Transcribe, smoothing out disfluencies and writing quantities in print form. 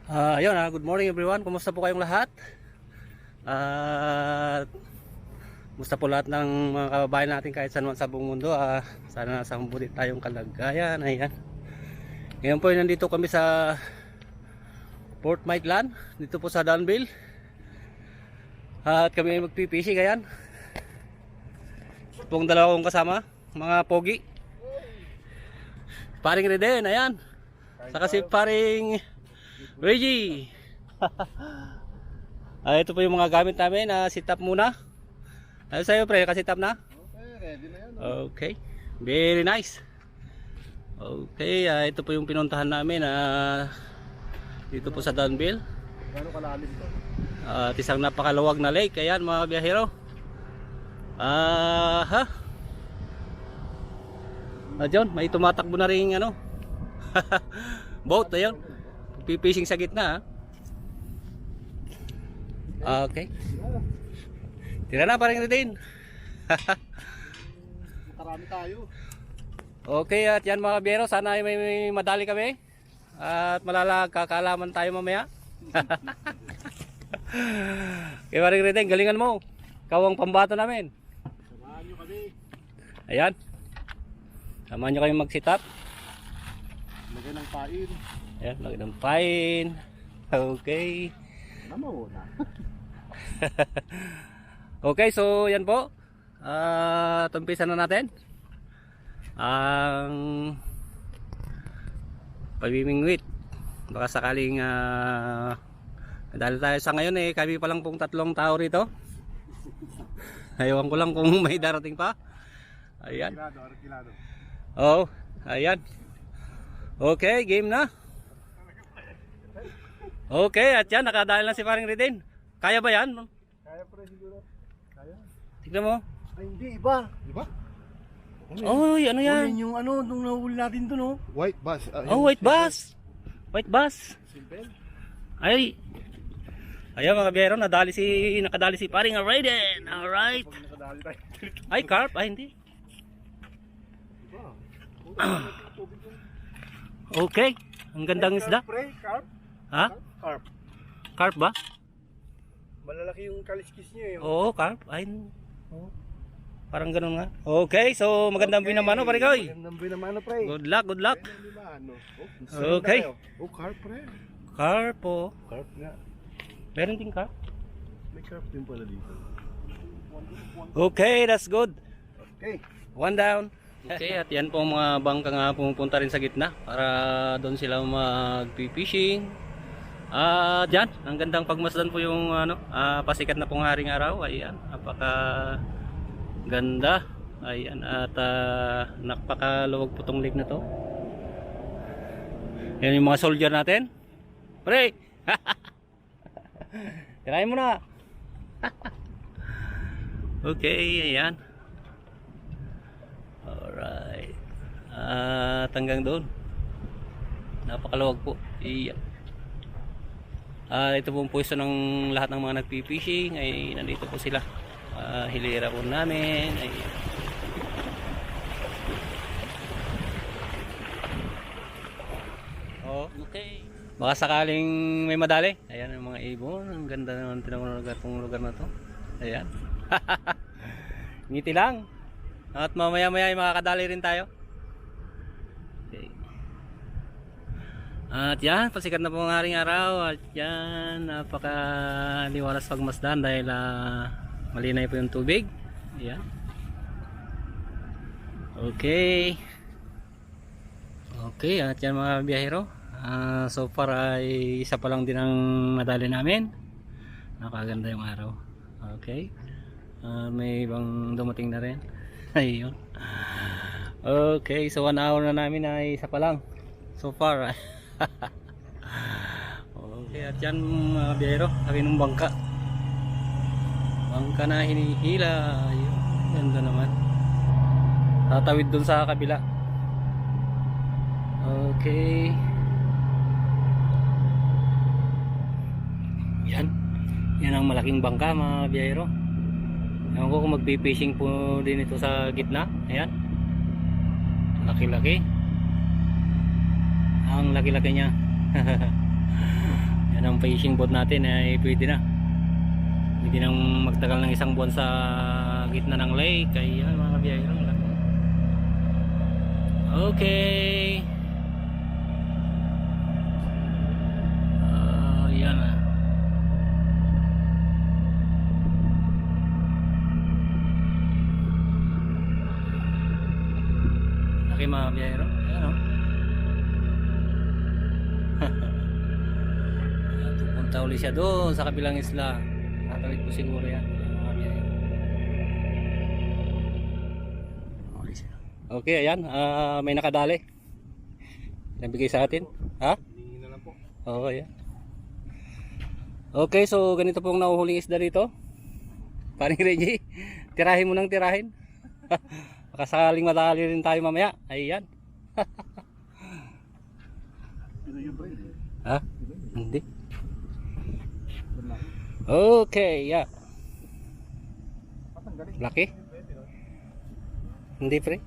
Good morning everyone. Kumusta po kayong lahat? Kumusta po lahat ng mga kababayan natin kahit saan man sa buong mundo? Sana nasa mabuti tayong kalagayan. Ayan. Ngayon po nandito kami sa Port Maitland, dito po sa Danville. At kami ay magpipishing. Ayan. Pong dalawa kong kasama, mga pogi. Paring Reden, ayan. Saka si paring Reggie. Ito po yung mga gamit namin. Sit up muna. Ano sa'yo pre? Ka-sit up na? Okay, ready na yan. Okay. Very nice. Okay, ito po yung pinuntahan namin dito po sa Danville. Gano'ng kalalim to? At isang napakaluwag na lake. Ayan mga biyahero. John, may tumatakbo na rin boat. Ayun. Pipishing sa gitna. Okay. Tira na parang din. Marami tayo. Okay, at yan mga biyero, sana ay may madali kami. At malalag kakalaman tayo mamaya. Kaya parang din, galingan mo. Ikaw ang pambato namin. Samahan nyo kami. Ayan. Samahan nyo kami mag-sit up. Lagay ng pain. Ayan, lagay ng pain. Okay. Ano na? Okay, so yan po. Tumpisa na natin ang pamimingwit. Baka sakaling dahil tayo sa ngayon kami pa lang pong 3 tao rito. Ayawan ko lang kung may darating pa. Ayan. Kilado. Oh, ayan. Okay, game na. Okay, at yan, nakadahil na si paring Reden. Kaya ba yan? Kaya pre siguro. Kaya. Tignan mo. Ay hindi, iba. Iba? Oh, ano yan? Yung nung nahuli natin to no? White bass. Oh, white bass. White bass. Simple. Ay. Ayan mga biyero, nakadali si paring Reden. Alright. Pag nakadali tayo. Ay, carp. Ay, hindi. Iba. Okay. Ang gandang isda. Pre, carp. Ha? Carp. Carp ba? Malalaki yung kaliskis niya eh. Oo, carp. Ay, oh. Parang ganun nga. Okay, so magandang binamano, pare koy. Magandang binamano, pre. Good luck, good luck. Okay. Okay. Oh, carp, pre. Carp, oh. Carp nga. Meron din carp. May carp din pala dito. Okay, that's good. Okay. One down. Okay, at yan po ang mga bangka nga pumupunta rin sa gitna para doon sila magpipishing. Diyan, ang gandang pagmasdan po yung pasikat na pong haring araw. Ayan, napaka ganda. Ayan, at napakaluwag po tong lake na to. Yan yung mga soldier natin. Pre! Tirahin mo na. Okay, ayan. Alright. At hanggang doon. Napakaluwag po. Iyan. Ito po ang pwesto ng lahat ng mga nagpipishing. Ay nandito po sila. Hilera po namin. Ayan. Okay. Baka sakaling may madali. Ayan ang mga ibon. Ang ganda naman tinawag itong lugar na to. Ayan. Ngiti lang. At mamaya maya ay makakadali rin tayo. Okay. At yan, pasikat na po ang haring araw. At yan, napakaliwalas pagmasdan dahil malinay po yung tubig. Ayan. Okay. Okay, at yan mga biyahero. So far ay isa pa lang din ang nadali namin. Nakaganda yung araw. Okay. May ibang dumating na rin. Ayun. Okay, so 1 hour na namin ay isa pa lang so far. Okay, at yan mga biyero, sabi ng bangka na hinihila. Ayun, ganda naman. Tatawid dun sa kabila. Okay. Yan ang malaking bangka mga biyero. Ewan ko kung magpipishing po din ito sa gitna. Ayan. Laki-laki. Ang laki-laki niya. yan ang fishing boat natin ay pwede na. Pwede nang magtagal ng isang buwan sa gitna ng lake. Ay yan mga kabiyahero. Okay. Yan na. Laki mga kabiyahero. Ayan o. Pupunta ulit siya doon sa kabilang isla. Tatawid po siguro yan mga kabiyahero. Okay, ayan. May nakadali. Nabigay sa atin. Ha? Hihingi na lang po. Oo, yan. Okay, so ganito pong nahuhuling isda dito. Paring Reggie, tirahin mo nang tirahin. Baka sakaling madali rin tayo mamaya. Ayan. Ito yung bread. Ha? Hindi. Okay, yeah. Laki? Hindi pre?